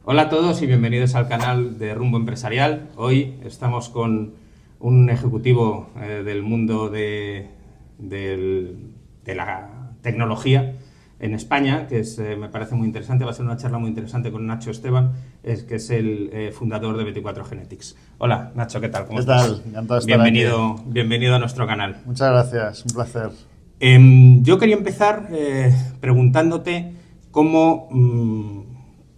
Hola a todos y bienvenidos al canal de Rumbo Empresarial. Hoy estamos con un ejecutivo del mundo de la tecnología en España, que me parece muy interesante. Va a ser una charla muy interesante con Nacho Esteban, que es el fundador de 24 Genetics. Hola Nacho, ¿qué tal? ¿Cómo estás? ¿Qué tal? Encantado de estar aquí. Bienvenido a nuestro canal. Muchas gracias, un placer. Yo quería empezar preguntándote cómo...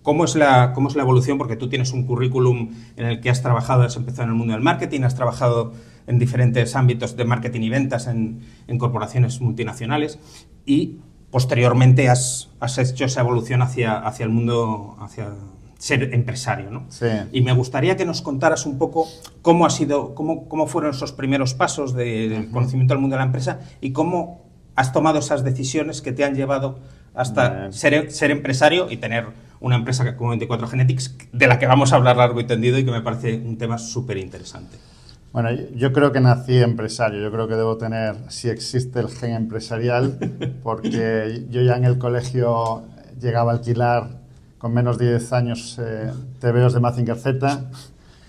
¿Cómo es la evolución? Porque tú tienes un currículum en el que has trabajado, has empezado en el mundo del marketing, has trabajado en diferentes ámbitos de marketing y ventas en corporaciones multinacionales y posteriormente has hecho esa evolución hacia el mundo, hacia ser empresario, ¿no? Sí. Y me gustaría que nos contaras un poco cómo fueron esos primeros pasos del conocimiento del mundo de la empresa y cómo has tomado esas decisiones que te han llevado hasta ser empresario y tener una empresa como 24 Genetics, de la que vamos a hablar largo y tendido y que me parece un tema súper interesante. Bueno, yo creo que nací empresario. Yo creo que debo tener, si existe el gen empresarial, porque yo ya en el colegio llegaba a alquilar con menos de 10 años TVOs de Mazinger Z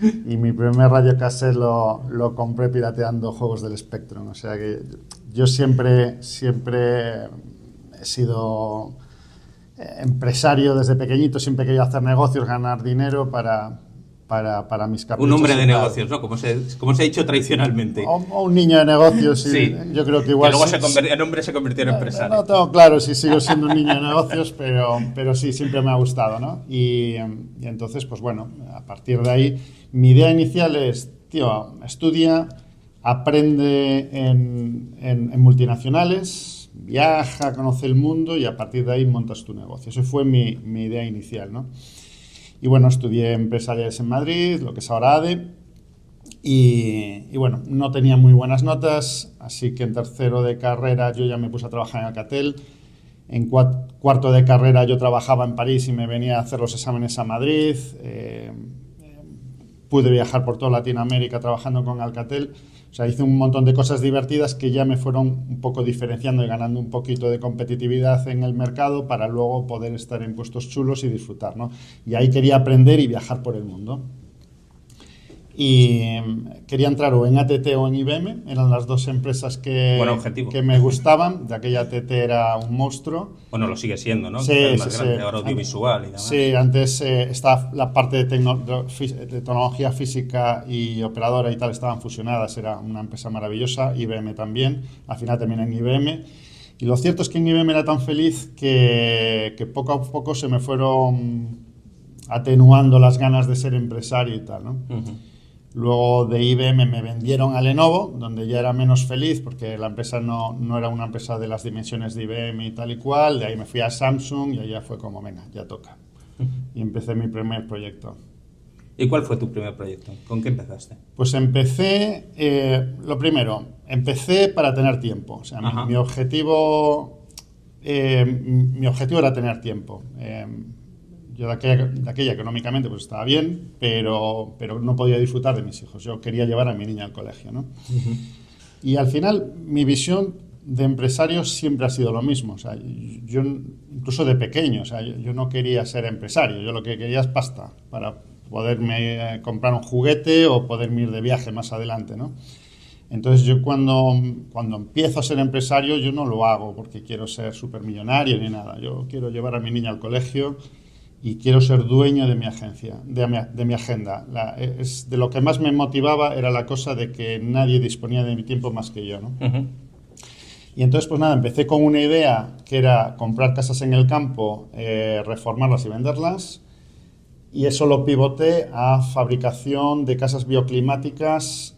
y mi primer radiocassette lo compré pirateando juegos del Spectrum. O sea que yo siempre he sido empresario desde pequeñito, siempre quería hacer negocios, ganar dinero para mis caprichos. Un hombre de negocios, ¿no? Como se ha dicho tradicionalmente. O un niño de negocios, sí. Yo creo que igual... Que luego el hombre se convirtió en empresario. No tengo claro si sigo siendo un niño de negocios, pero sí, siempre me ha gustado, ¿no? Y entonces, pues bueno, a partir de ahí, mi idea inicial es, tío, estudia, aprende en multinacionales, viaja, conoce el mundo y a partir de ahí montas tu negocio. Eso fue mi idea inicial, ¿no? Y bueno, estudié empresariales en Madrid, lo que es ahora ADE, y bueno, no tenía muy buenas notas, así que en tercero de carrera yo ya me puse a trabajar en Alcatel. En cuarto de carrera yo trabajaba en París y me venía a hacer los exámenes a Madrid. Pude viajar por toda Latinoamérica trabajando con Alcatel. O sea, hice un montón de cosas divertidas que ya me fueron un poco diferenciando y ganando un poquito de competitividad en el mercado para luego poder estar en puestos chulos y disfrutar, ¿no? Y ahí quería aprender y viajar por el mundo. Y quería entrar o en ATT o en IBM, eran las dos empresas que me gustaban. De aquella ATT era un monstruo. Bueno, lo sigue siendo, ¿no? Sí, más grande, ahora audiovisual y demás. Sí, antes estaba la parte de tecnología física y operadora y tal, estaban fusionadas, era una empresa maravillosa, IBM también, al final terminé en IBM. Y lo cierto es que en IBM era tan feliz que poco a poco se me fueron atenuando las ganas de ser empresario y tal, ¿no? Luego de IBM me vendieron a Lenovo, donde ya era menos feliz porque la empresa no era una empresa de las dimensiones de IBM y tal y cual. De ahí me fui a Samsung y allá fue como, venga, ya toca. Y empecé mi primer proyecto. ¿Y cuál fue tu primer proyecto? ¿Con qué empezaste? Pues empecé, lo primero, empecé para tener tiempo. O sea, mi objetivo era tener tiempo. Yo de aquella económicamente pues estaba bien, pero no podía disfrutar de mis hijos. Yo quería llevar a mi niña al colegio, ¿no? Y al final mi visión de empresario siempre ha sido lo mismo. O sea, yo incluso de pequeño, o sea, yo no quería ser empresario. Yo lo que quería es pasta para poderme comprar un juguete o poderme ir de viaje más adelante, ¿no? Entonces yo cuando empiezo a ser empresario yo no lo hago porque quiero ser supermillonario ni nada. Yo quiero llevar a mi niña al colegio y quiero ser dueño de mi agencia, de mi agenda. De lo que más me motivaba era la cosa de que nadie disponía de mi tiempo más que yo, ¿no? Y entonces, pues nada, empecé con una idea que era comprar casas en el campo, reformarlas y venderlas, y eso lo pivoté a fabricación de casas bioclimáticas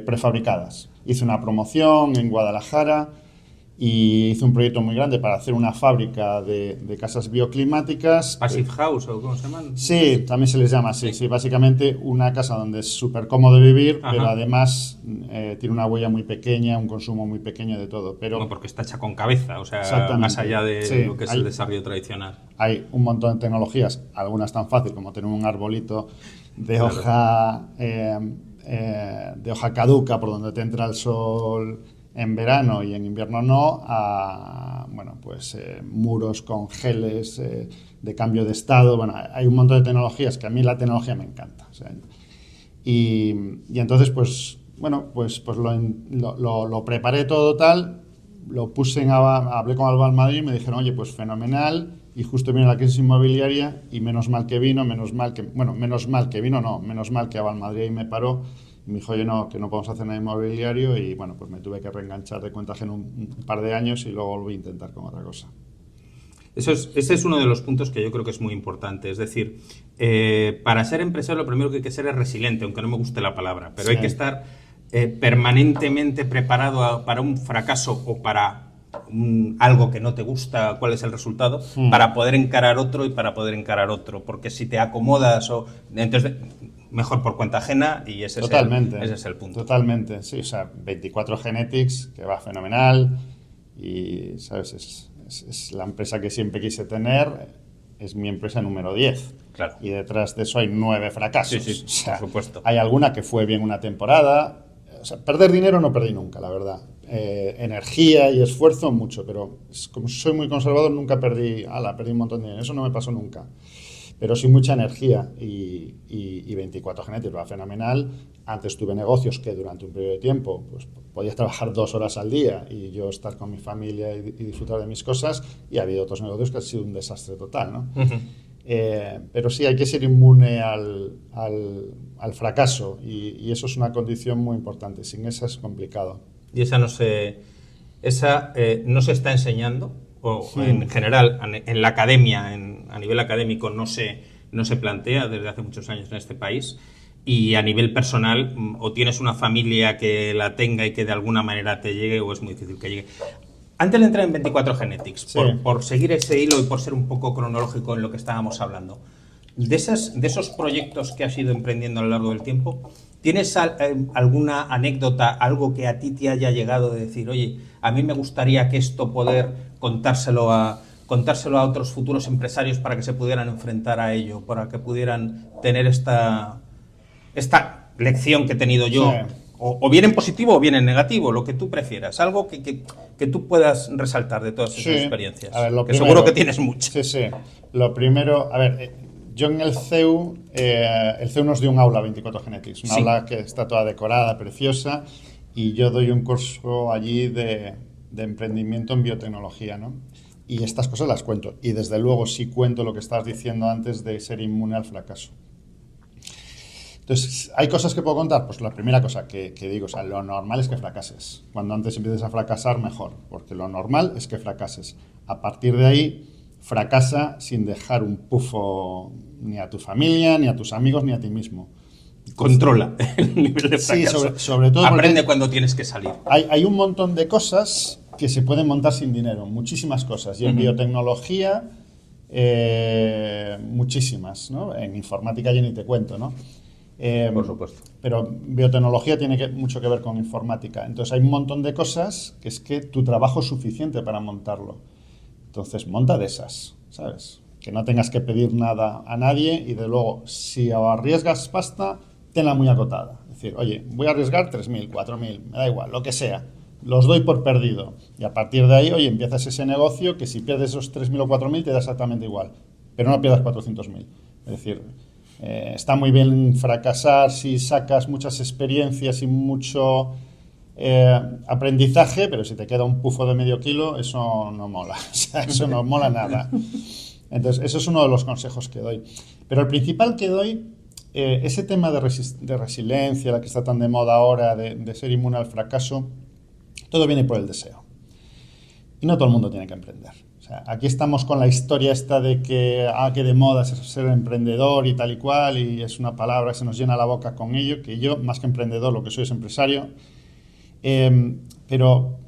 prefabricadas. Hice una promoción en Guadalajara y hice un proyecto muy grande para hacer una fábrica de casas bioclimáticas. ¿Passive House o cómo se llaman? Sí, también se les llama así. Sí, básicamente una casa donde es súper cómodo vivir, pero además tiene una huella muy pequeña, un consumo muy pequeño de todo. Pero no, porque está hecha con cabeza, o sea, más allá de lo que es el desarrollo tradicional. Hay un montón de tecnologías, algunas tan fácil como tener un arbolito de hoja caduca por donde te entra el sol en verano y en invierno no, a bueno, pues muros con geles de cambio de estado. Bueno, hay un montón de tecnologías que a mí la tecnología me encanta. O sea, y entonces, pues bueno, pues lo preparé todo tal, lo puse hablé con Alba Madrid y me dijeron, oye, pues fenomenal. Y justo viene la crisis inmobiliaria y menos mal que vino, menos mal que Aval Madrid me paró y me dijo, oye, no, que no podemos hacer nada inmobiliario, y bueno, pues me tuve que reenganchar de cuenta ajena un par de años y luego volví a intentar con otra cosa. Ese es uno de los puntos que yo creo que es muy importante. Es decir, para ser empresario lo primero que hay que ser es resiliente, aunque no me guste la palabra, pero sí, hay que estar permanentemente preparado para un fracaso o para algo que no te gusta, cuál es el resultado, para poder encarar otro y para poder encarar otro. Porque si te acomodas entonces mejor por cuenta ajena, y ese es el punto. Totalmente, sí. O sea, 24 Genetics, que va fenomenal y, ¿sabes? Es la empresa que siempre quise tener, es mi empresa número 10. Claro. Y detrás de eso hay 9 fracasos. Sí, o sea, por supuesto. Hay alguna que fue bien una temporada. O sea, perder dinero no perdí nunca, la verdad. Energía y esfuerzo mucho, pero como soy muy conservador nunca perdí un montón de dinero. Eso no me pasó nunca. Pero sí mucha energía y 24 Genetics va fenomenal. Antes tuve negocios que durante un periodo de tiempo pues podía trabajar 2 horas al día y yo estar con mi familia y disfrutar de mis cosas, y ha habido otros negocios que han sido un desastre total, ¿no? Pero sí, hay que ser inmune al fracaso, y eso es una condición muy importante. Sin esa es complicado. Y esa no se está enseñando, o en general en la academia, a nivel académico no se plantea desde hace muchos años en este país. Y a nivel personal, o tienes una familia que la tenga y que de alguna manera te llegue, o es muy difícil que llegue. Antes de entrar en 24 Genetics, sí, por seguir ese hilo y por ser un poco cronológico en lo que estábamos hablando, de esos proyectos que has ido emprendiendo a lo largo del tiempo, ¿tienes alguna anécdota, algo que a ti te haya llegado de decir, oye, a mí me gustaría que esto poder contárselo a otros futuros empresarios para que se pudieran enfrentar a ello, para que pudieran tener esta lección que he tenido yo, sí, o bien en positivo o bien en negativo, lo que tú prefieras, algo que tú puedas resaltar de todas esas experiencias? A ver, que primero, seguro que tienes muchas. Sí. Lo primero, a ver, yo en el CEU nos dio un aula 24 Genetics, una aula que está toda decorada, preciosa, y yo doy un curso allí de emprendimiento en biotecnología, ¿no? Y estas cosas las cuento, y desde luego sí cuento lo que estabas diciendo antes de ser inmune al fracaso. Entonces, ¿hay cosas que puedo contar? Pues la primera cosa que digo, o sea, lo normal es que fracases. Cuando antes empieces a fracasar, mejor, porque lo normal es que fracases. A partir de ahí, fracasa sin dejar un pufo ni a tu familia, ni a tus amigos, ni a ti mismo. Controla el nivel de fracaso. Sí, sobre todo aprende cuando tienes que salir. Hay un montón de cosas que se pueden montar sin dinero, muchísimas cosas. Y en biotecnología, muchísimas, ¿no? En informática ya ni te cuento, ¿no? Por supuesto. Pero biotecnología tiene mucho que ver con informática. Entonces hay un montón de cosas que es que tu trabajo es suficiente para montarlo. Entonces monta de esas, ¿sabes? Que no tengas que pedir nada a nadie, y de luego, si arriesgas pasta, tenla muy acotada. Es decir, oye, voy a arriesgar 3.000, 4.000, me da igual, lo que sea. Los doy por perdido. Y a partir de ahí, oye, empiezas ese negocio que si pierdes esos 3.000 o 4.000 te da exactamente igual. Pero no pierdas 400.000. Es decir, está muy bien fracasar si sacas muchas experiencias y mucho aprendizaje, pero si te queda un pufo de medio kilo, eso no mola. O sea, eso no mola nada. Entonces, eso es uno de los consejos que doy. Pero el principal que doy, ese tema de resiliencia, la que está tan de moda ahora, de ser inmune al fracaso, todo viene por el deseo. Y no todo el mundo tiene que emprender. O sea, aquí estamos con la historia esta de que de moda es ser emprendedor y tal y cual, y es una palabra que se nos llena la boca con ello, que yo, más que emprendedor, lo que soy es empresario. Pero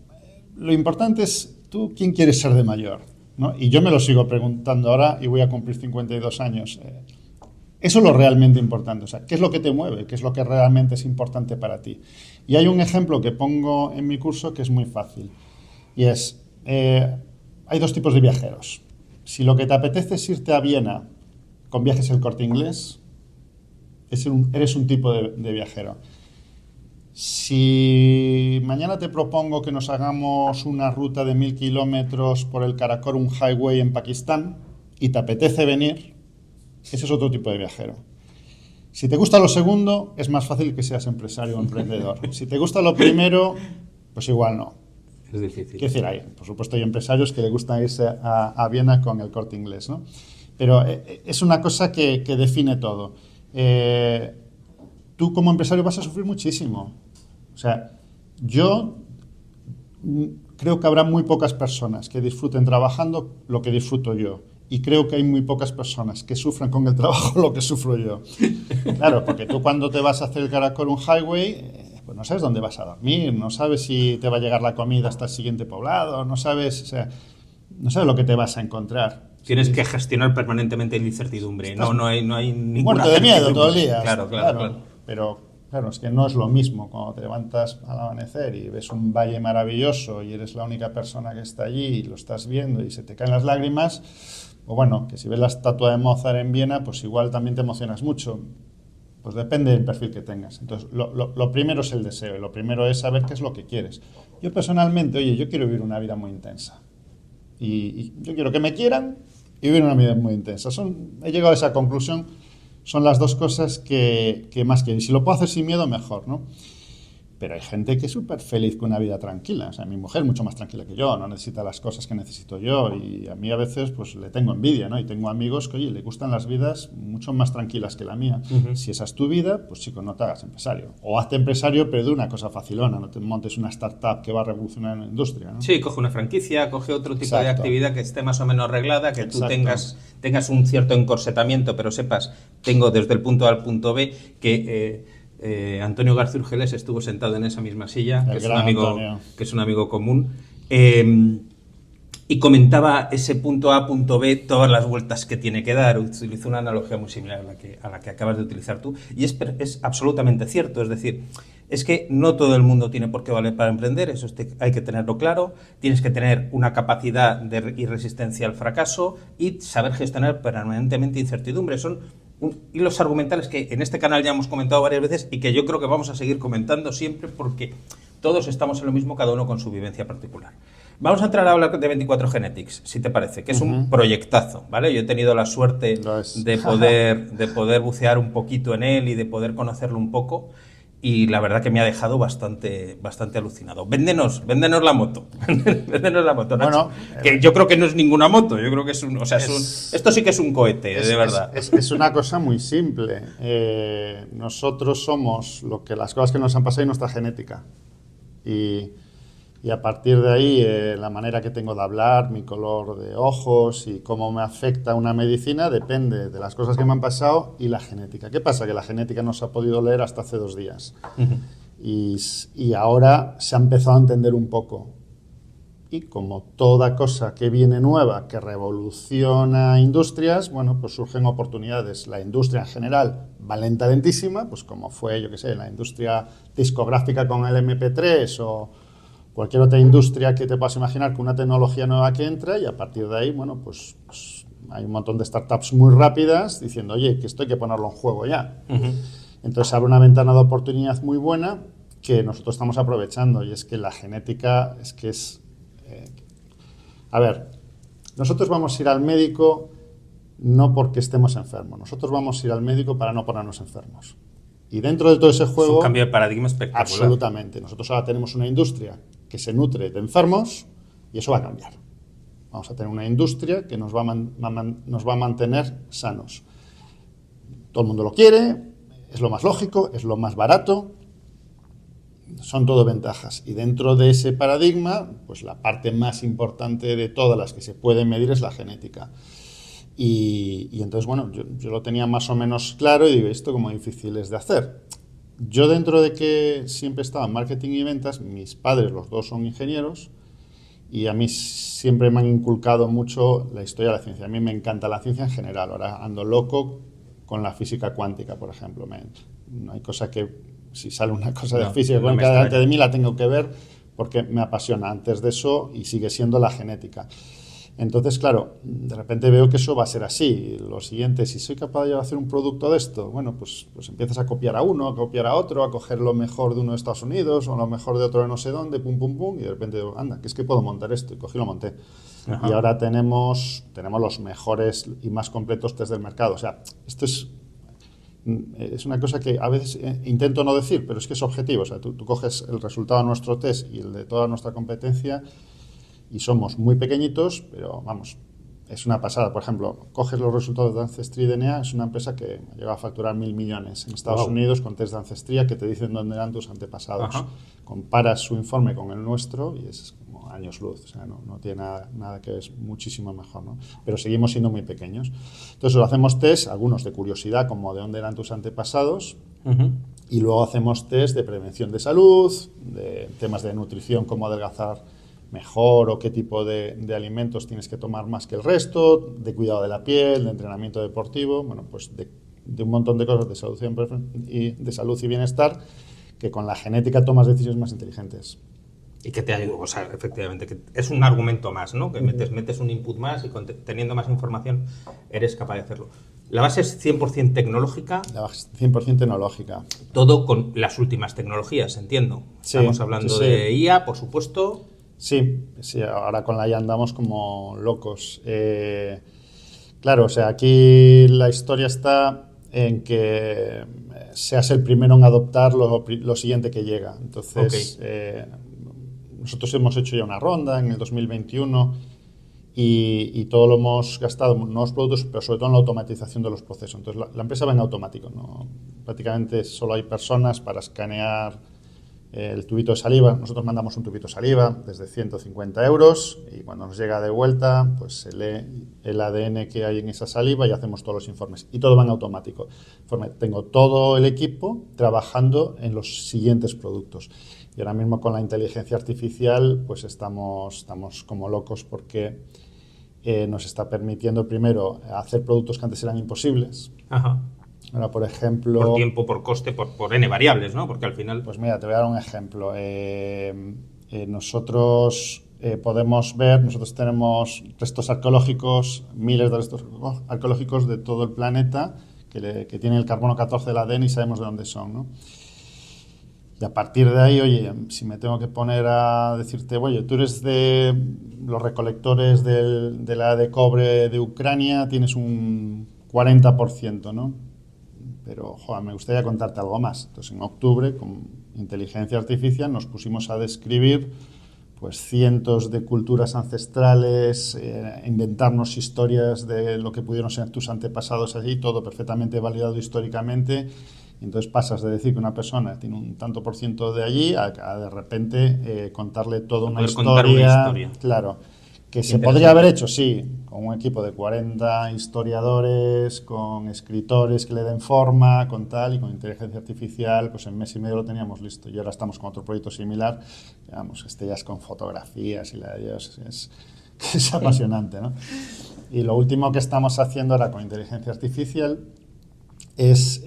lo importante es, ¿tú quién quieres ser de mayor? ¿No? Y yo me lo sigo preguntando ahora, y voy a cumplir 52 años. Eso es lo realmente importante. O sea, ¿qué es lo que te mueve? ¿Qué es lo que realmente es importante para ti? Y hay un ejemplo que pongo en mi curso que es muy fácil. Y es, hay 2 tipos de viajeros. Si lo que te apetece es irte a Viena con Viajes El Corte Inglés, eres un tipo de viajero. Si mañana te propongo que nos hagamos una ruta de 1000 kilómetros por el Karakorum Highway en Pakistán y te apetece venir, ese es otro tipo de viajero. Si te gusta lo segundo, es más fácil que seas empresario o emprendedor. Si te gusta lo primero, pues igual no. Es difícil. Quiero decir, por supuesto hay empresarios que les gusta irse a Viena con el Corte Inglés, ¿no? Pero es una cosa que define todo. Tú como empresario vas a sufrir muchísimo. O sea, yo creo que habrá muy pocas personas que disfruten trabajando lo que disfruto yo. Y creo que hay muy pocas personas que sufran con el trabajo lo que sufro yo. Claro, porque tú cuando te vas a hacer el Karakorum Highway, pues no sabes dónde vas a dormir, no sabes si te va a llegar la comida hasta el siguiente poblado, no sabes, o sea, no sabes lo que te vas a encontrar. Tienes que gestionar permanentemente la incertidumbre. No hay ninguna muerto de miedo todo el día. Claro. Pero claro, es que no es lo mismo cuando te levantas al amanecer y ves un valle maravilloso y eres la única persona que está allí y lo estás viendo y se te caen las lágrimas. O bueno, que si ves la estatua de Mozart en Viena, pues igual también te emocionas mucho. Pues depende del perfil que tengas. Entonces, lo primero es el deseo y lo primero es saber qué es lo que quieres. Yo personalmente, yo quiero vivir una vida muy intensa. Y yo quiero que me quieran y vivir una vida muy intensa. He llegado a esa conclusión. Son las dos cosas que más quiero. Y si lo puedo hacer sin miedo, mejor, ¿no? Pero hay gente que es súper feliz con una vida tranquila. O sea, mi mujer es mucho más tranquila que yo, no necesita las cosas que necesito yo. Y a mí a veces pues le tengo envidia, ¿no? Y tengo amigos que, oye, le gustan las vidas mucho más tranquilas que la mía. Si esa es tu vida, pues chico, no te hagas empresario. O hazte empresario, pero de una cosa facilona. No te montes una startup que va a revolucionar la industria, ¿no? Sí, coge una franquicia, coge otro tipo de actividad que esté más o menos arreglada, que tú tengas un cierto encorsetamiento, pero sepas, tengo desde el punto A al punto B que... Antonio García Urgeles estuvo sentado en esa misma silla, que es un amigo común, y comentaba ese punto A, punto B, todas las vueltas que tiene que dar. Utilizó una analogía muy similar a la que acabas de utilizar tú, y es absolutamente cierto. Es decir, es que no todo el mundo tiene por qué valer para emprender, eso hay que tenerlo claro. Tienes que tener una capacidad y resistencia al fracaso y saber gestionar permanentemente incertidumbre. Son hilos argumentales que en este canal ya hemos comentado varias veces y que yo creo que vamos a seguir comentando siempre porque todos estamos en lo mismo, cada uno con su vivencia particular. Vamos a entrar a hablar de 24 Genetics, si te parece, que es un proyectazo, ¿vale? Yo he tenido la suerte de poder bucear un poquito en él y de poder conocerlo un poco. Y la verdad que me ha dejado bastante alucinado. Véndenos la moto. Véndenos la moto, Nacho. Bueno, que yo creo que no es ninguna moto. Yo creo que esto sí que es un cohete, de verdad. Es una cosa muy simple. Nosotros somos las cosas que nos han pasado y nuestra genética. Y a partir de ahí, la manera que tengo de hablar, mi color de ojos y cómo me afecta una medicina depende de las cosas que me han pasado y la genética. ¿Qué pasa? Que la genética no se ha podido leer hasta hace 2 días. Y ahora se ha empezado a entender un poco. Y como toda cosa que viene nueva, que revoluciona industrias, bueno, pues surgen oportunidades. La industria en general va lentísima, pues como fue, yo qué sé, la industria discográfica con el MP3 o cualquier otra industria que te puedas imaginar con una tecnología nueva que entra, y a partir de ahí, bueno, pues hay un montón de startups muy rápidas diciendo, oye, que esto hay que ponerlo en juego ya. Entonces abre una ventana de oportunidad muy buena que nosotros estamos aprovechando, y es que la genética a ver, nosotros vamos a ir al médico no porque estemos enfermos, nosotros vamos a ir al médico para no ponernos enfermos. Y dentro de todo ese juego... Es un cambio de paradigma espectacular. Absolutamente. Nosotros ahora tenemos una industria que se nutre de enfermos y eso va a cambiar. Vamos a tener una industria que nos va a mantener sanos. Todo el mundo lo quiere, es lo más lógico, es lo más barato, son todo ventajas. Y dentro de ese paradigma, pues la parte más importante de todas las que se pueden medir es la genética. Y entonces, bueno, yo lo tenía más o menos claro y digo, esto como difícil es de hacer. Yo dentro de que siempre estaba en marketing y ventas, mis padres los dos son ingenieros y a mí siempre me han inculcado mucho la historia de la ciencia. A mí me encanta la ciencia en general, ahora ando loco con la física cuántica, por ejemplo. No hay cosa que, si sale una cosa de física cuántica delante de mí, la tengo que ver porque me apasiona. Antes de eso, y sigue siendo la genética. Entonces, claro, de repente veo que eso va a ser así. Lo siguiente, si soy capaz de hacer un producto de esto, bueno, pues empiezas a copiar a uno, a copiar a otro, a coger lo mejor de uno de Estados Unidos o lo mejor de otro de no sé dónde, pum, pum, pum, y de repente digo, anda, que es que puedo montar esto. Y cogí y lo monté. Ajá. Y ahora tenemos los mejores y más completos test del mercado. O sea, esto es una cosa que a veces intento no decir, pero es que es objetivo. O sea, tú coges el resultado de nuestro test y el de toda nuestra competencia y somos muy pequeñitos, pero vamos, es una pasada. Por ejemplo, coges los resultados de Ancestry DNA, es una empresa que llega a facturar 1.000 millones en Estados Unidos con test de ancestría que te dicen dónde eran tus antepasados. Ajá. Comparas su informe con el nuestro y es como años luz, o sea, no tiene nada que es muchísimo mejor, ¿no? Pero seguimos siendo muy pequeños. Entonces, lo hacemos test, algunos de curiosidad, como de dónde eran tus antepasados, y luego hacemos test de prevención de salud, de temas de nutrición, como adelgazar mejor o qué tipo de alimentos tienes que tomar más que el resto, de cuidado de la piel, de entrenamiento deportivo, bueno, pues de un montón de cosas de salud y bienestar, que con la genética tomas decisiones más inteligentes. Y que te ayuda, o sea, efectivamente, que es un argumento más, ¿no? Que metes un input más y teniendo más información eres capaz de hacerlo. La base es 100% tecnológica. La base es 100% tecnológica. Todo con las últimas tecnologías, entiendo. Sí, Estamos hablando de IA, por supuesto. Sí, ahora con la IA andamos como locos. Claro, o sea, aquí la historia está en que seas el primero en adoptar lo siguiente que llega. Entonces, nosotros hemos hecho ya una ronda en el 2021 y todo lo hemos gastado en nuevos productos, pero sobre todo en la automatización de los procesos. Entonces, la empresa va en automático, ¿no? Prácticamente solo hay personas para escanear el tubito de saliva. Nosotros mandamos un tubito de saliva desde 150 euros y cuando nos llega de vuelta, pues se lee el ADN que hay en esa saliva y hacemos todos los informes. Y todo va en automático. Tengo todo el equipo trabajando en los siguientes productos. Y ahora mismo con la inteligencia artificial, pues estamos como locos porque nos está permitiendo primero hacer productos que antes eran imposibles. Ajá. Ahora, por ejemplo... Por tiempo, por coste, por N variables, ¿no? Porque al final... Pues mira, te voy a dar un ejemplo. Nosotros podemos ver, nosotros tenemos restos arqueológicos, miles de restos arqueológicos de todo el planeta que tienen el carbono 14 del ADN y sabemos de dónde son, ¿no? Y a partir de ahí, oye, si me tengo que poner a decirte, oye, tú eres de los recolectores de la de cobre de Ucrania, tienes un 40%, ¿no? Pero, joder, me gustaría contarte algo más. Entonces, en octubre, con inteligencia artificial, nos pusimos a describir pues cientos de culturas ancestrales, inventarnos historias de lo que pudieron ser tus antepasados allí, todo perfectamente validado históricamente. Entonces pasas de decir que una persona tiene un tanto por ciento de allí a de repente contarle toda una historia. Claro, que se podría haber hecho, sí, con un equipo de 40 historiadores, con escritores que le den forma, con tal, y con inteligencia artificial, pues en mes y medio lo teníamos listo. Y ahora estamos con otro proyecto similar, digamos, ya es con fotografías y la de Dios, es apasionante, ¿no? Y lo último que estamos haciendo ahora con inteligencia artificial es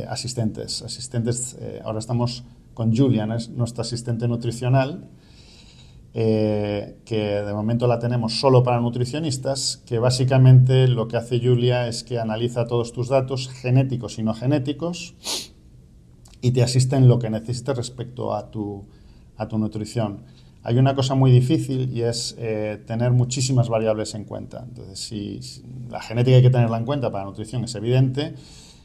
asistentes. Ahora estamos con Julian, es nuestra asistente nutricional, que de momento la tenemos solo para nutricionistas, que básicamente lo que hace Julia es que analiza todos tus datos genéticos y no genéticos y te asiste en lo que necesites respecto a tu nutrición. Hay una cosa muy difícil y es tener muchísimas variables en cuenta. Entonces, si la genética hay que tenerla en cuenta para la nutrición, es evidente.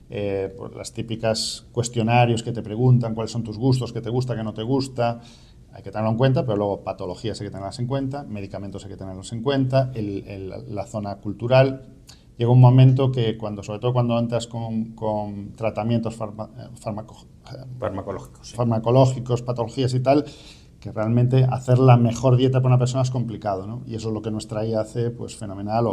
Pues las típicas cuestionarios que te preguntan cuáles son tus gustos, qué te gusta, qué no te gusta, hay que tenerlo en cuenta, pero luego patologías hay que tenerlas en cuenta, medicamentos hay que tenerlos en cuenta, la zona cultural. Llega un momento que, sobre todo cuando entras con tratamientos farmacológicos, patologías y tal, que realmente hacer la mejor dieta para una persona es complicado, ¿no? Y eso es lo que nuestra IA hace, pues fenomenal,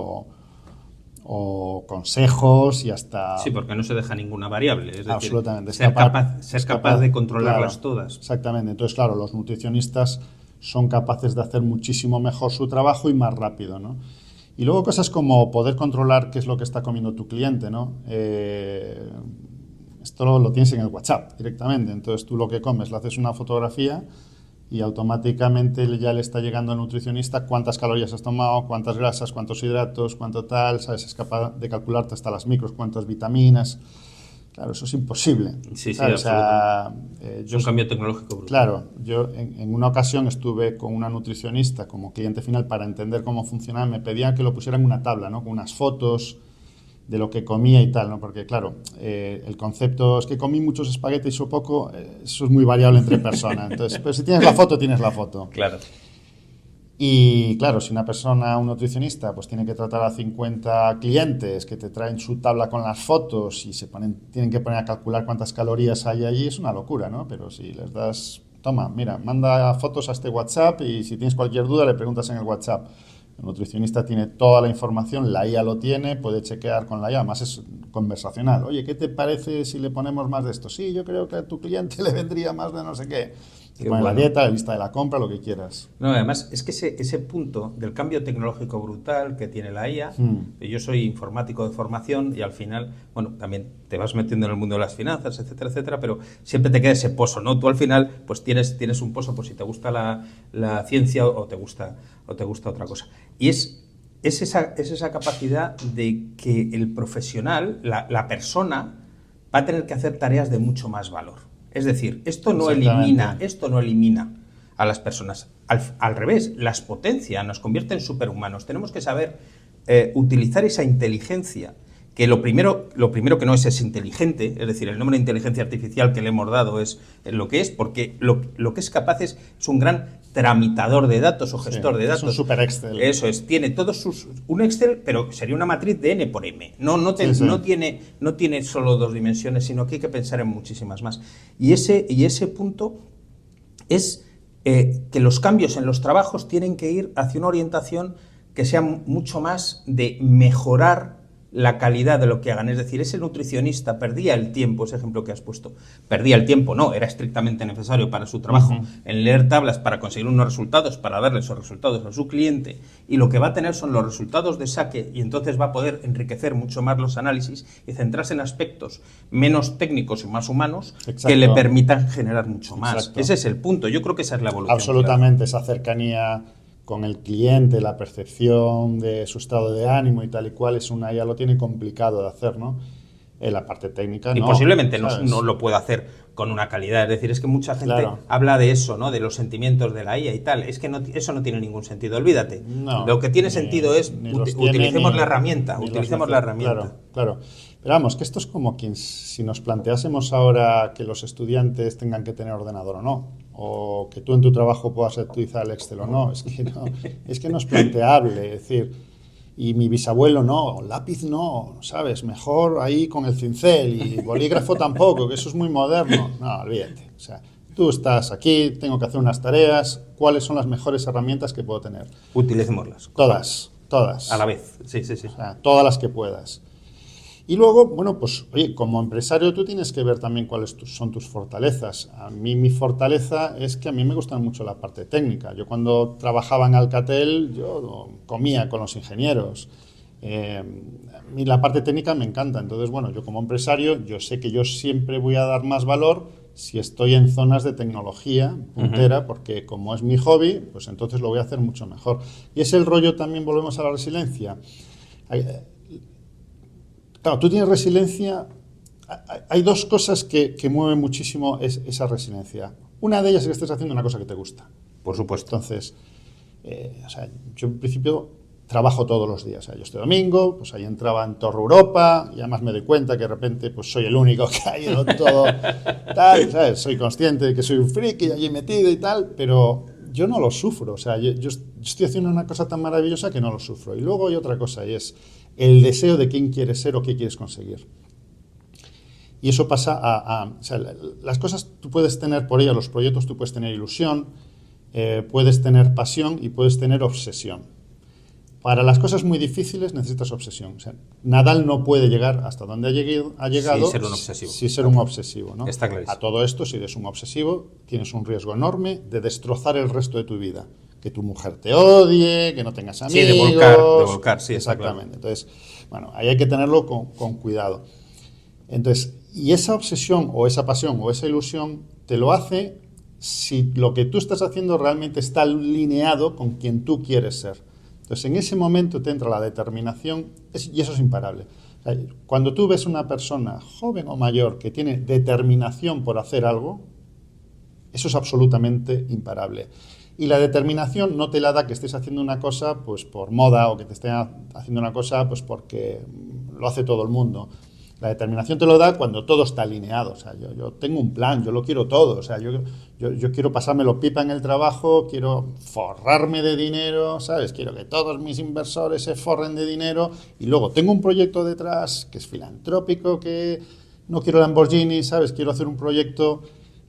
o consejos y hasta... Sí, porque no se deja ninguna variable, es decir, absolutamente. ser capaz de controlarlas, claro, todas. Exactamente, entonces claro, los nutricionistas son capaces de hacer muchísimo mejor su trabajo y más rápido, ¿no? Y luego cosas como poder controlar qué es lo que está comiendo tu cliente, ¿no? Esto lo tienes en el WhatsApp directamente, entonces tú lo que comes, le haces una fotografía y automáticamente ya le está llegando al nutricionista cuántas calorías has tomado, cuántas grasas, cuántos hidratos, cuánto tal, ¿sabes? Es capaz de calcularte hasta las micros, cuántas vitaminas. Claro, eso es imposible. Sí, ¿sabes? sí, O sea, es un cambio tecnológico brutal. Claro, yo en una ocasión estuve con una nutricionista como cliente final para entender cómo funcionaba. Me pedía que lo pusiera en una tabla, ¿no? Con unas fotos de lo que comía y tal, ¿no? Porque, claro, el concepto es que comí muchos espaguetis o poco, eso es muy variable entre personas. Entonces, pero si tienes la foto, tienes la foto. Claro. Y claro, si una persona, un nutricionista, pues tiene que tratar a 50 clientes que te traen su tabla con las fotos y tienen que poner a calcular cuántas calorías hay allí, es una locura, ¿no? Pero si les das, toma, mira, manda fotos a este WhatsApp y si tienes cualquier duda le preguntas en el WhatsApp. El nutricionista tiene toda la información, la IA lo tiene, puede chequear con la IA, además es conversacional. Oye, ¿qué te parece si le ponemos más de esto? Sí, yo creo que a tu cliente le vendría más de no sé qué. Te pone la dieta, la lista de la compra, lo que quieras. No, además, es que ese punto del cambio tecnológico brutal que tiene la IA, yo soy informático de formación y al final, bueno, también te vas metiendo en el mundo de las finanzas, etcétera, etcétera, pero siempre te queda ese pozo, ¿no? Tú al final, pues tienes un pozo por si te gusta la ciencia o te gusta otra cosa. Y es esa capacidad de que el profesional, la persona, va a tener que hacer tareas de mucho más valor. Es decir, esto no elimina a las personas. Al revés, las potencia, nos convierte en superhumanos. Tenemos que saber utilizar esa inteligencia, que lo primero que no es inteligente, es decir, el nombre de inteligencia artificial que le hemos dado es lo que es, porque lo que es capaz es un gran tramitador de datos o gestor de datos. Es un super Excel. Eso es, tiene un Excel, pero sería una matriz de n por m. No tiene solo 2 dimensiones, sino que hay que pensar en muchísimas más. Y ese punto es que los cambios en los trabajos tienen que ir hacia una orientación que sea mucho más de mejorar la calidad de lo que hagan. Es decir, ese nutricionista perdía el tiempo, ese ejemplo que has puesto, perdía el tiempo, no, era estrictamente necesario para su trabajo, en leer tablas para conseguir unos resultados, para darle esos resultados a su cliente, y lo que va a tener son los resultados de saque, y entonces va a poder enriquecer mucho más los análisis y centrarse en aspectos menos técnicos y más humanos. Exacto. Que le permitan generar mucho más. Exacto. Ese es el punto, yo creo que esa es la evolución. Absolutamente, esa cercanía con el cliente, la percepción de su estado de ánimo y tal y cual, ya lo tiene complicado de hacer, ¿no? En la parte técnica, y no. Posiblemente no lo pueda hacer con una calidad. Es decir, es que mucha gente habla de eso, ¿no? De los sentimientos de la IA y tal. Es que eso no tiene ningún sentido, olvídate. No, lo que tiene sentido es utilicemos la herramienta. Claro. Pero vamos, que esto es como si nos planteásemos ahora que los estudiantes tengan que tener ordenador o no, o que tú en tu trabajo puedas utilizar el Excel o no, es que no es planteable, es decir, y mi bisabuelo no, lápiz no, ¿sabes? Mejor ahí con el cincel y bolígrafo tampoco, que eso es muy moderno. No, olvídate, o sea, tú estás aquí, tengo que hacer unas tareas, ¿cuáles son las mejores herramientas que puedo tener? Utilicémoslas. Todas. A la vez, sí. O sea, todas las que puedas. Y luego, bueno, pues, oye, como empresario tú tienes que ver también cuáles son tus fortalezas. A mí mi fortaleza es que a mí me gusta mucho la parte técnica. Yo cuando trabajaba en Alcatel, yo comía con los ingenieros. A mí la parte técnica me encanta. Entonces, bueno, yo como empresario, yo sé que yo siempre voy a dar más valor si estoy en zonas de tecnología puntera, porque como es mi hobby, pues entonces lo voy a hacer mucho mejor. Y es el rollo también, volvemos a la resiliencia. Claro, tú tienes resiliencia, hay dos cosas que mueven muchísimo esa resiliencia. Una de ellas es que estés haciendo una cosa que te gusta. Por supuesto. Entonces, yo en principio trabajo todos los días. Yo este domingo, pues ahí entraba en Torre Europa y además me doy cuenta que de repente pues soy el único que ha ido todo tal, ¿sabes? Soy consciente de que soy un friki allí metido y tal, pero yo no lo sufro. O sea, yo estoy haciendo una cosa tan maravillosa que no lo sufro. Y luego hay otra cosa y es el deseo de quién quieres ser o qué quieres conseguir. Y eso pasa o sea, las cosas tú puedes tener por ellas, los proyectos tú puedes tener ilusión, puedes tener pasión y puedes tener obsesión. Para las cosas muy difíciles necesitas obsesión. O sea, Nadal no puede llegar hasta donde ha llegado sin ser un obsesivo. ¿no? Está clarísimo. A todo esto, si eres un obsesivo, tienes un riesgo enorme de destrozar el resto de tu vida. Que tu mujer te odie, que no tengas amigos. Sí, de volcar, sí, exactamente. Entonces, bueno, ahí hay que tenerlo con cuidado. Entonces, y esa obsesión o esa pasión o esa ilusión te lo hace si lo que tú estás haciendo realmente está alineado con quien tú quieres ser. Entonces, en ese momento te entra la determinación y eso es imparable. O sea, cuando tú ves una persona, joven o mayor, que tiene determinación por hacer algo, eso es absolutamente imparable. Y la determinación no te la da que estés haciendo una cosa pues por moda o que te estés haciendo una cosa pues porque lo hace todo el mundo. La determinación te lo da cuando todo está alineado. O sea, yo tengo un plan, yo lo quiero todo. O sea, yo quiero pasármelo pipa en el trabajo, quiero forrarme de dinero, ¿sabes? Quiero que todos mis inversores se forren de dinero. Y luego tengo un proyecto detrás que es filantrópico, que no quiero Lamborghini, ¿sabes? Quiero hacer un proyecto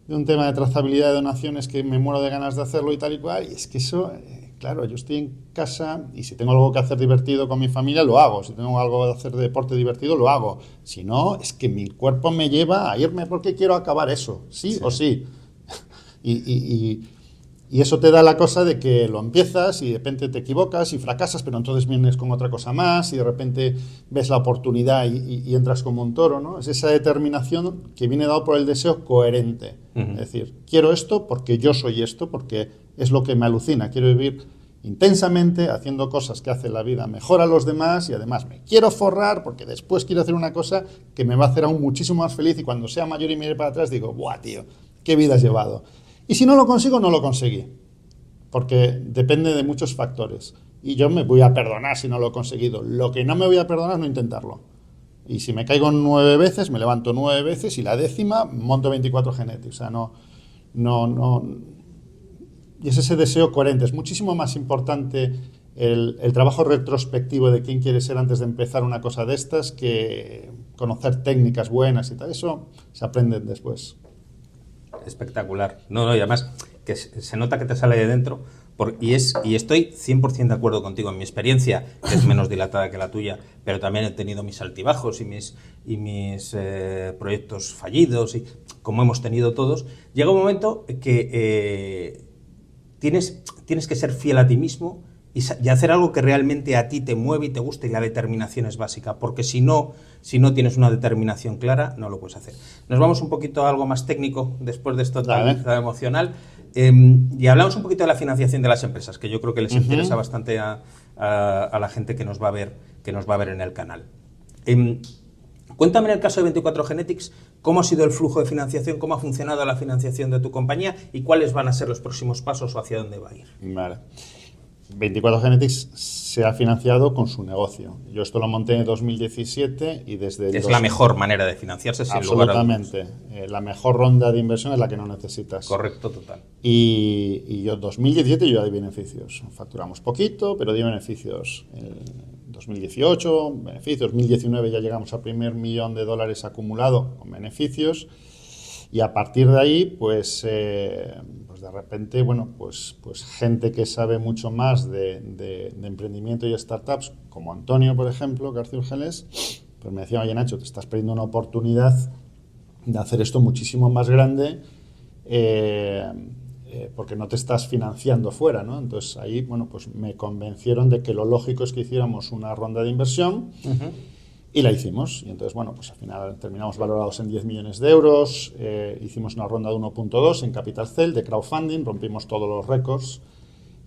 de un tema de trazabilidad de donaciones que me muero de ganas de hacerlo y tal y cual. Y es que eso, claro, yo estoy en casa y si tengo algo que hacer divertido con mi familia, lo hago. Si tengo algo que hacer de deporte divertido, lo hago. Si no, es que mi cuerpo me lleva a irme porque quiero acabar eso, sí. O sí. Y eso te da la cosa de que lo empiezas y de repente te equivocas y fracasas, pero entonces vienes con otra cosa más y de repente ves la oportunidad y entras como un toro, ¿no? Es esa determinación que viene dado por el deseo coherente. Es decir, quiero esto porque yo soy esto, porque es lo que me alucina. Quiero vivir intensamente haciendo cosas que hacen la vida mejor a los demás y además me quiero forrar porque después quiero hacer una cosa que me va a hacer aún muchísimo más feliz y cuando sea mayor y mire para atrás digo, ¡buah, tío! ¿Qué vida has llevado? Y si no lo consigo, no lo conseguí. Porque depende de muchos factores. Y yo me voy a perdonar si no lo he conseguido. Lo que no me voy a perdonar es no intentarlo. Y si me caigo 9 veces, me levanto 9 veces y la 10ª monto 24 Genetics. O sea, no. Y es ese deseo coherente. Es muchísimo más importante el trabajo retrospectivo de quién quiere ser antes de empezar una cosa de estas que conocer técnicas buenas y tal. Eso se aprende después. Espectacular. No, y además que se nota que te sale de dentro y estoy 100% de acuerdo contigo. En mi experiencia, que es menos dilatada que la tuya, pero también he tenido mis altibajos y mis proyectos fallidos, y como hemos tenido todos, llega un momento que tienes que ser fiel a ti mismo y hacer algo que realmente a ti te mueve y te gusta, y la determinación es básica, porque si no tienes una determinación clara, no lo puedes hacer. Nos vamos un poquito a algo más técnico después de esto tan emocional, y hablamos un poquito de la financiación de las empresas, que yo creo que les interesa bastante a la gente que nos va a ver en el canal. Cuéntame en el caso de 24 Genetics, ¿cómo ha sido el flujo de financiación? ¿Cómo ha funcionado la financiación de tu compañía? ¿Y cuáles van a ser los próximos pasos o hacia dónde va a ir? Vale. 24 Genetics se ha financiado con su negocio. Yo esto lo monté en 2017 y desde... Es la mejor manera de financiarse, sin lugar a dudas. Absolutamente. La mejor ronda de inversión es la que no necesitas. Correcto, total. Y yo 2017 yo ya di beneficios. Facturamos poquito, pero di beneficios. 2018, beneficios. 2019 ya llegamos al primer $1.000.000 acumulado con beneficios. Y a partir de ahí, pues de repente, bueno, pues gente que sabe mucho más de emprendimiento y startups, como Antonio, por ejemplo, García Urgeles, pues me decía, oye, Nacho, te estás perdiendo una oportunidad de hacer esto muchísimo más grande porque no te estás financiando fuera, ¿no? Entonces ahí, bueno, pues me convencieron de que lo lógico es que hiciéramos una ronda de inversión. Y la hicimos, y entonces, bueno, pues al final terminamos valorados en 10 millones de euros, hicimos una ronda de 1.2 en Capital Cell de crowdfunding, rompimos todos los récords,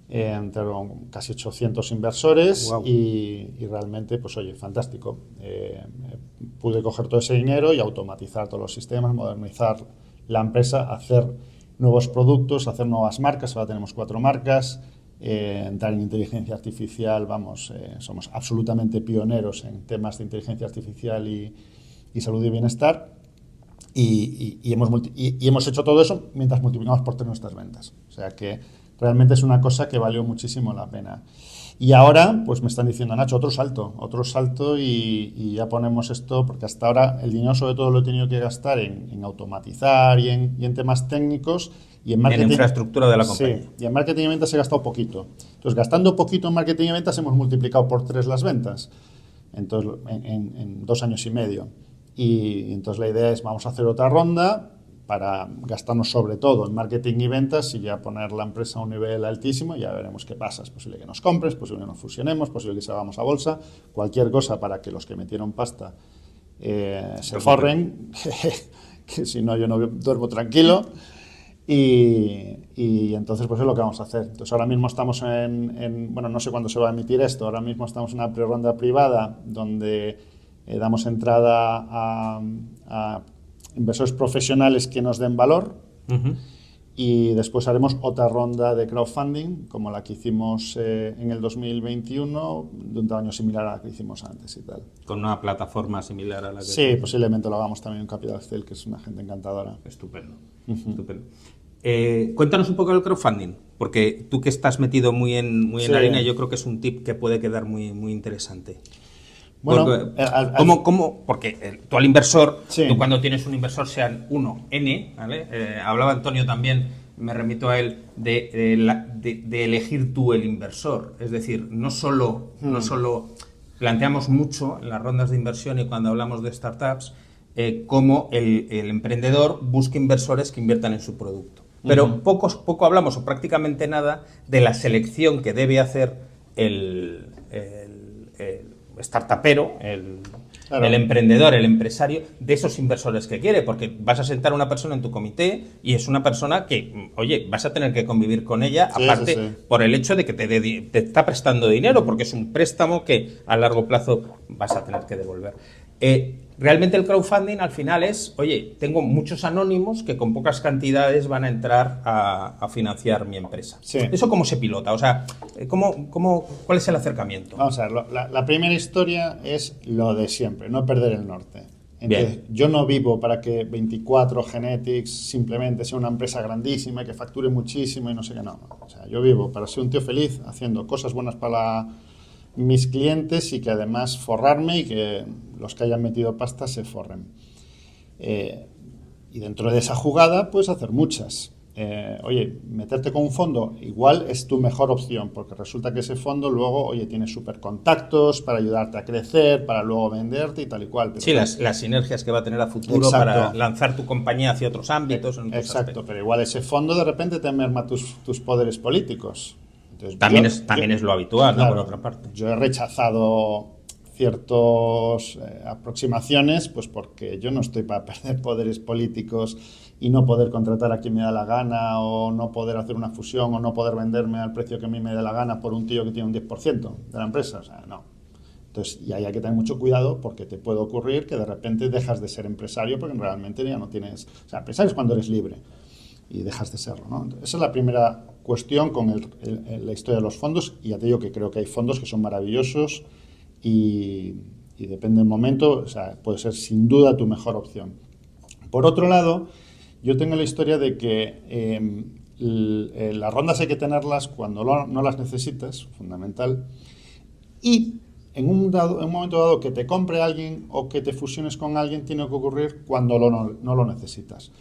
entraron casi 800 inversores. Wow. Y realmente, pues oye, fantástico. Pude coger todo ese dinero y automatizar todos los sistemas, modernizar la empresa, hacer nuevos productos, hacer nuevas marcas. Ahora tenemos 4 marcas. Entrar en inteligencia artificial, vamos, somos absolutamente pioneros en temas de inteligencia artificial y salud y bienestar, y hemos hecho todo eso mientras multiplicamos por 3 nuestras ventas. O sea que realmente es una cosa que valió muchísimo la pena. Y ahora, pues me están diciendo, Nacho, otro salto y ya ponemos esto, porque hasta ahora el dinero sobre todo lo he tenido que gastar en automatizar y en temas técnicos. Y en marketing, infraestructura de la compañía. Sí, y en marketing y ventas he gastado poquito. Entonces, gastando poquito en marketing y ventas, hemos multiplicado por 3 las ventas. Entonces, en 2 años y medio. Y entonces la idea es, vamos a hacer otra ronda para gastarnos sobre todo en marketing y ventas y ya poner la empresa a un nivel altísimo y ya veremos qué pasa. Es posible que nos compres, es posible que nos fusionemos, es posible que salgamos a bolsa, cualquier cosa para que los que metieron pasta se forren, que si no yo no duermo tranquilo. Y entonces pues es lo que vamos a hacer. Entonces ahora mismo estamos bueno, no sé cuándo se va a emitir esto, ahora mismo estamos en una pre-ronda privada donde damos entrada a inversores profesionales que nos den valor. Uh-huh. Y después haremos otra ronda de crowdfunding, como la que hicimos en el 2021, de un tamaño similar a la que hicimos antes y tal. Con una plataforma similar a la que... Sí, posiblemente lo hagamos también en Capital Excel, que es una gente encantadora. Estupendo, estupendo. Cuéntanos un poco del crowdfunding, porque tú que estás metido muy en la harina, yo creo que es un tip que puede quedar muy, muy interesante. Bueno, porque tú al inversor, sí. Tú cuando tienes un inversor, sean uno, N, ¿vale? Hablaba Antonio también, me remito a él, de elegir tú el inversor. Es decir, no solo planteamos mucho en las rondas de inversión y cuando hablamos de startups, cómo el emprendedor busca inversores que inviertan en su producto. Pero poco hablamos, o prácticamente nada, de la selección que debe hacer el startupero, Claro. el emprendedor, el empresario, de esos inversores que quiere, porque vas a sentar a una persona en tu comité y es una persona que, oye, vas a tener que convivir con ella, sí, aparte sí. por el hecho de que te está prestando dinero, porque es un préstamo que a largo plazo vas a tener que devolver. Realmente el crowdfunding al final es, oye, tengo muchos anónimos que con pocas cantidades van a entrar a financiar mi empresa. Sí. ¿Eso cómo se pilota? O sea, ¿cuál es el acercamiento? Vamos a ver, la primera historia es lo de siempre, no perder el norte. Entonces, yo no vivo para que 24 Genetics simplemente sea una empresa grandísima y que facture muchísimo y no sé qué, no. O sea, yo vivo para ser un tío feliz haciendo cosas buenas para mis clientes y que además forrarme y que los que hayan metido pasta se forren. Y dentro de esa jugada puedes hacer muchas. Oye, meterte con un fondo igual es tu mejor opción, porque resulta que ese fondo luego, oye, tiene súper contactos para ayudarte a crecer, para luego venderte y tal y cual. Pero sí, las sinergias que va a tener a futuro. Exacto. Para lanzar tu compañía hacia otros ámbitos. Exacto, pero igual ese fondo de repente te merma tus poderes políticos. Entonces, también es lo habitual, claro, ¿no? Por otra parte. Yo he rechazado ciertas aproximaciones, pues porque yo no estoy para perder poderes políticos y no poder contratar a quien me da la gana, o no poder hacer una fusión, o no poder venderme al precio que a mí me dé la gana por un tío que tiene un 10% de la empresa. O sea, no. Entonces, y ahí hay que tener mucho cuidado, porque te puede ocurrir que de repente dejas de ser empresario porque realmente ya no tienes... O sea, empresario es cuando eres libre y dejas de serlo, ¿no? Entonces, esa es la primera cuestión con la historia de los fondos, y ya te digo que creo que hay fondos que son maravillosos y depende del momento, o sea, puede ser sin duda tu mejor opción. Por otro lado, yo tengo la historia de que las rondas hay que tenerlas cuando no las necesitas, fundamental, y en un momento dado que te compre alguien o que te fusiones con alguien tiene que ocurrir cuando no lo necesitas.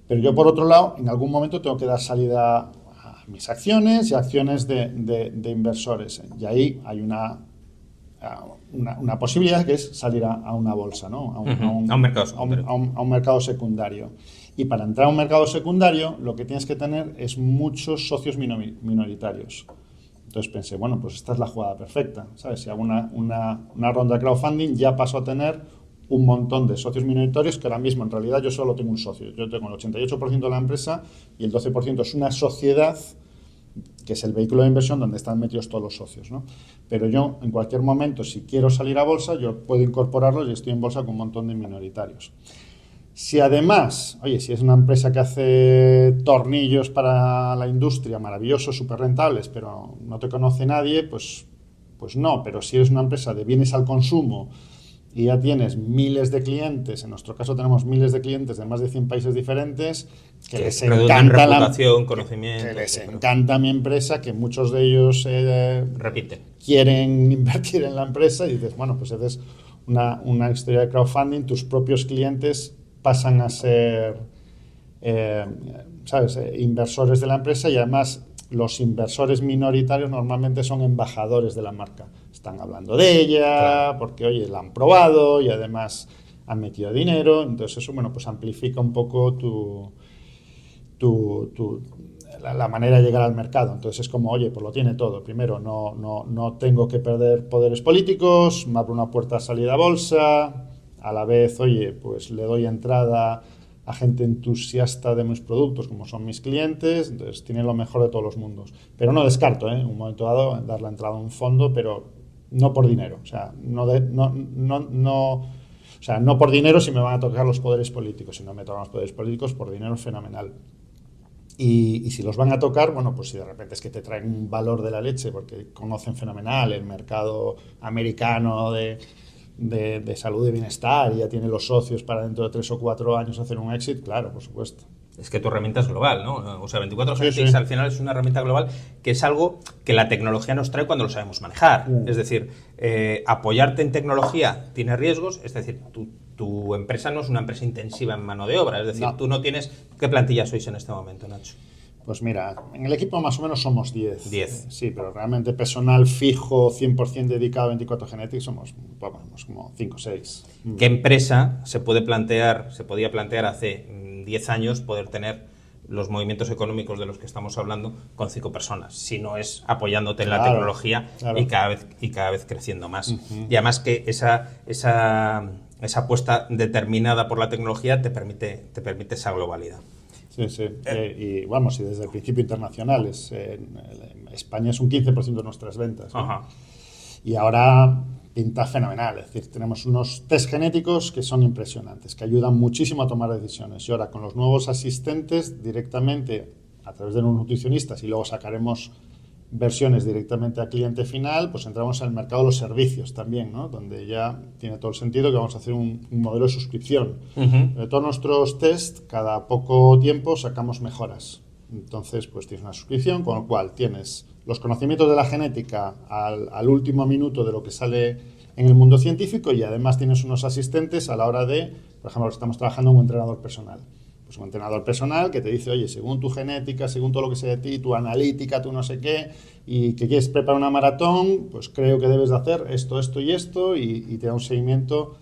Pero yo, por otro lado, en algún momento tengo que dar salida a mis acciones y acciones de inversores. Y ahí hay una posibilidad, que es salir a una bolsa, ¿no? A un mercado secundario. Y para entrar a un mercado secundario, lo que tienes que tener es muchos socios minoritarios. Entonces pensé, bueno, pues esta es la jugada perfecta, ¿sabes? Si hago una ronda de crowdfunding, ya paso a tener un montón de socios minoritarios, que ahora mismo en realidad yo solo tengo un socio. Yo tengo el 88% de la empresa y el 12% es una sociedad, que es el vehículo de inversión donde están metidos todos los socios, ¿no? Pero yo, en cualquier momento, si quiero salir a bolsa, yo puedo incorporarlos y estoy en bolsa con un montón de minoritarios. Si además, oye, si es una empresa que hace tornillos para la industria, maravillosos, súper rentables, pero no te conoce nadie, pues no. Pero si eres una empresa de bienes al consumo y ya tienes miles de clientes, en nuestro caso tenemos miles de clientes de más de 100 países diferentes, que les encanta reputación, conocimiento, que les encanta mi empresa, que muchos de ellos quieren invertir en la empresa, y dices, bueno, pues haces una historia de crowdfunding, tus propios clientes pasan a ser inversores de la empresa, y además los inversores minoritarios normalmente son embajadores de la marca. Están hablando de ella, claro, porque, oye, la han probado y además han metido dinero. Entonces eso, bueno, pues amplifica un poco la manera de llegar al mercado. Entonces es como, oye, pues lo tiene todo. Primero, no tengo que perder poderes políticos, me abro una puerta de salida a bolsa, a la vez, oye, pues le doy entrada a gente entusiasta de mis productos, como son mis clientes, entonces tienen lo mejor de todos los mundos. Pero no descarto, en un momento dado, dar la entrada a un fondo, pero no por dinero. O sea, o sea, no por dinero si me van a tocar los poderes políticos. Si no me tocan los poderes políticos, por dinero es fenomenal. Y si los van a tocar, bueno, pues si de repente es que te traen un valor de la leche porque conocen fenomenal el mercado americano de salud y bienestar y ya tienen los socios para dentro de 3 o 4 años hacer un exit, claro, por supuesto. Es que tu herramienta es global, ¿no? O sea, 24 Genetics al final es una herramienta global que es algo que la tecnología nos trae cuando lo sabemos manejar. Es decir, apoyarte en tecnología tiene riesgos, es decir, tu empresa no es una empresa intensiva en mano de obra, es decir, tú no tienes... ¿Qué plantilla sois en este momento, Nacho? Pues mira, en el equipo más o menos somos 10. 10. Sí, pero realmente personal fijo, 100% dedicado a 24 Genetics, somos como 5 o 6. ¿Qué empresa se podía plantear hace 10 años poder tener los movimientos económicos de los que estamos hablando con 5 personas? Si no es apoyándote en la tecnología y cada vez creciendo más. Y además que esa apuesta determinada por la tecnología te permite esa globalidad. Sí. Y vamos, y desde el principio internacional. España es un 15% de nuestras ventas, ¿no? Ajá. Y ahora pinta fenomenal. Es decir, tenemos unos test genéticos que son impresionantes, que ayudan muchísimo a tomar decisiones. Y ahora con los nuevos asistentes directamente a través de los nutricionistas y luego sacaremos versiones directamente a cliente final, pues entramos en el mercado de los servicios también, ¿no? Donde ya tiene todo el sentido que vamos a hacer un modelo de suscripción. De todos nuestros test, cada poco tiempo sacamos mejoras. Entonces, pues tienes una suscripción, con lo cual tienes los conocimientos de la genética al último minuto de lo que sale en el mundo científico y además tienes unos asistentes a la hora de, por ejemplo, estamos trabajando en un entrenador personal. Pues un entrenador personal que te dice, oye, según tu genética, según todo lo que sé de ti, tu analítica, tu no sé qué, y que quieres preparar una maratón, pues creo que debes de hacer esto, esto y esto, y te da un seguimiento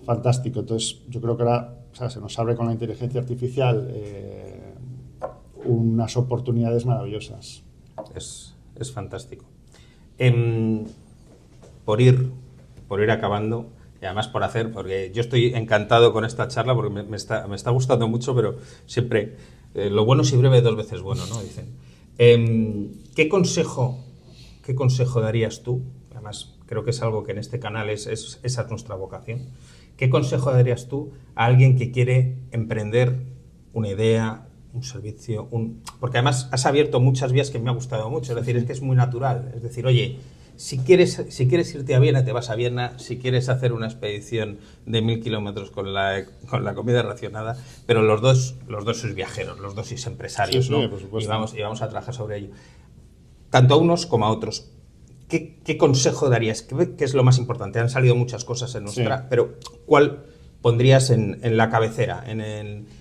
fantástico. Entonces, yo creo que ahora, o sea, se nos abre con la inteligencia artificial unas oportunidades maravillosas. Es fantástico. Por ir acabando... Y además porque yo estoy encantado con esta charla porque me está gustando mucho, pero siempre lo bueno si breve 2 veces bueno, ¿no? Dicen. ¿Qué consejo darías tú? Además, creo que es algo que en este canal esa es nuestra vocación. ¿Qué consejo darías tú a alguien que quiere emprender una idea, un servicio? Porque además has abierto muchas vías que me ha gustado mucho. Es decir, es que es muy natural. Es decir, oye... Si quieres irte a Viena, te vas a Viena. Si quieres hacer una expedición de 1000 kilómetros con la comida racionada, pero los dos sois viajeros, los dos sois empresarios, sí, ¿no? Por supuesto. Y vamos a trabajar sobre ello. Tanto a unos como a otros. ¿Qué consejo darías? ¿Qué es lo más importante? Han salido muchas cosas en nuestra, pero ¿cuál pondrías en la cabecera?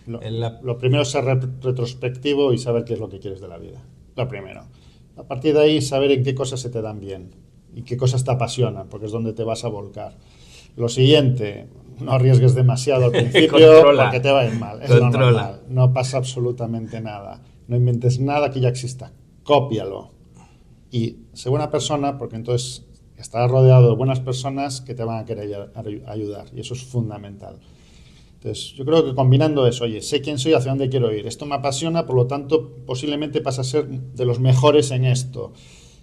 Lo primero es ser retrospectivo y saber qué es lo que quieres de la vida. Lo primero. A partir de ahí, saber en qué cosas se te dan bien y qué cosas te apasionan, porque es donde te vas a volcar. Lo siguiente, no arriesgues demasiado al principio porque te va a ir mal. Es lo normal. No pasa absolutamente nada. No inventes nada que ya exista. Cópialo. Y sé buena persona, porque entonces estarás rodeado de buenas personas que te van a querer ayudar. Y eso es fundamental. Entonces, yo creo que combinando eso, oye, sé quién soy, hacia dónde quiero ir. Esto me apasiona, por lo tanto, posiblemente pasa a ser de los mejores en esto.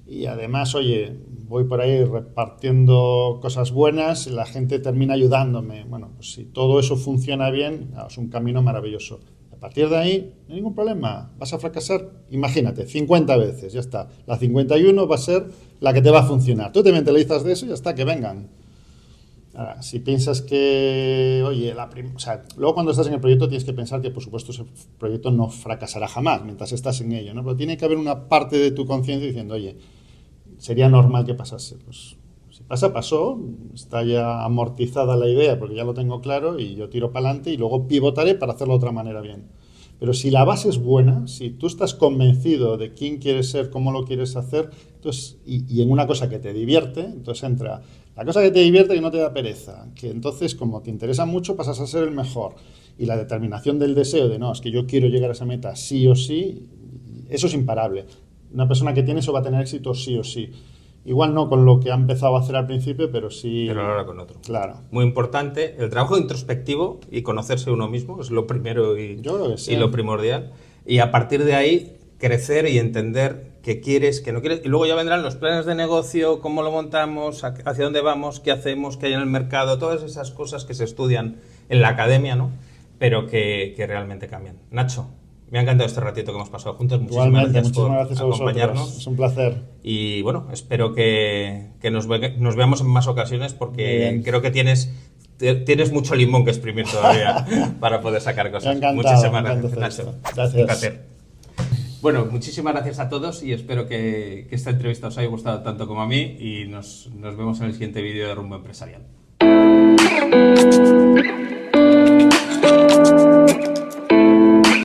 Y además, oye, voy por ahí repartiendo cosas buenas y la gente termina ayudándome. Bueno, pues si todo eso funciona bien, es un camino maravilloso. A partir de ahí, no hay ningún problema. ¿Vas a fracasar? Imagínate, 50 veces, ya está. La 51 va a ser la que te va a funcionar. Tú te mentalizas de eso y ya está, que vengan. Ahora, si piensas que, oye, luego cuando estás en el proyecto tienes que pensar que, por supuesto, ese proyecto no fracasará jamás mientras estás en ello, ¿no? Pero tiene que haber una parte de tu conciencia diciendo, oye, sería normal que pasase. Pues si pasa, pasó, está ya amortizada la idea porque ya lo tengo claro y yo tiro para adelante y luego pivotaré para hacerlo de otra manera bien. Pero si la base es buena, si tú estás convencido de quién quieres ser, cómo lo quieres hacer, entonces, y en una cosa que te divierte, entonces entra la cosa que te divierte y no te da pereza, que entonces como te interesa mucho pasas a ser el mejor. Y la determinación del deseo de no, es que yo quiero llegar a esa meta sí o sí, eso es imparable. Una persona que tiene eso va a tener éxito sí o sí. Igual no con lo que ha empezado a hacer al principio, pero sí... Pero ahora con otro. Claro. Muy importante. El trabajo introspectivo y conocerse uno mismo es lo primero Yo creo que sí. y lo primordial. Y a partir de ahí, crecer y entender qué quieres, qué no quieres. Y luego ya vendrán los planes de negocio, cómo lo montamos, hacia dónde vamos, qué hacemos, qué hay en el mercado, todas esas cosas que se estudian en la academia, ¿no? Pero que realmente cambian. Nacho, me ha encantado este ratito que hemos pasado juntos. Muchísimas gracias por acompañarnos. Vosotros. Es un placer. Y bueno, espero que nos veamos en más ocasiones porque creo que tienes mucho limón que exprimir todavía para poder sacar cosas. Muchísimas gracias, Nacho. Gracias. Un placer. Bueno, muchísimas gracias a todos y espero que esta entrevista os haya gustado tanto como a mí y nos vemos en el siguiente vídeo de Rumbo Empresarial.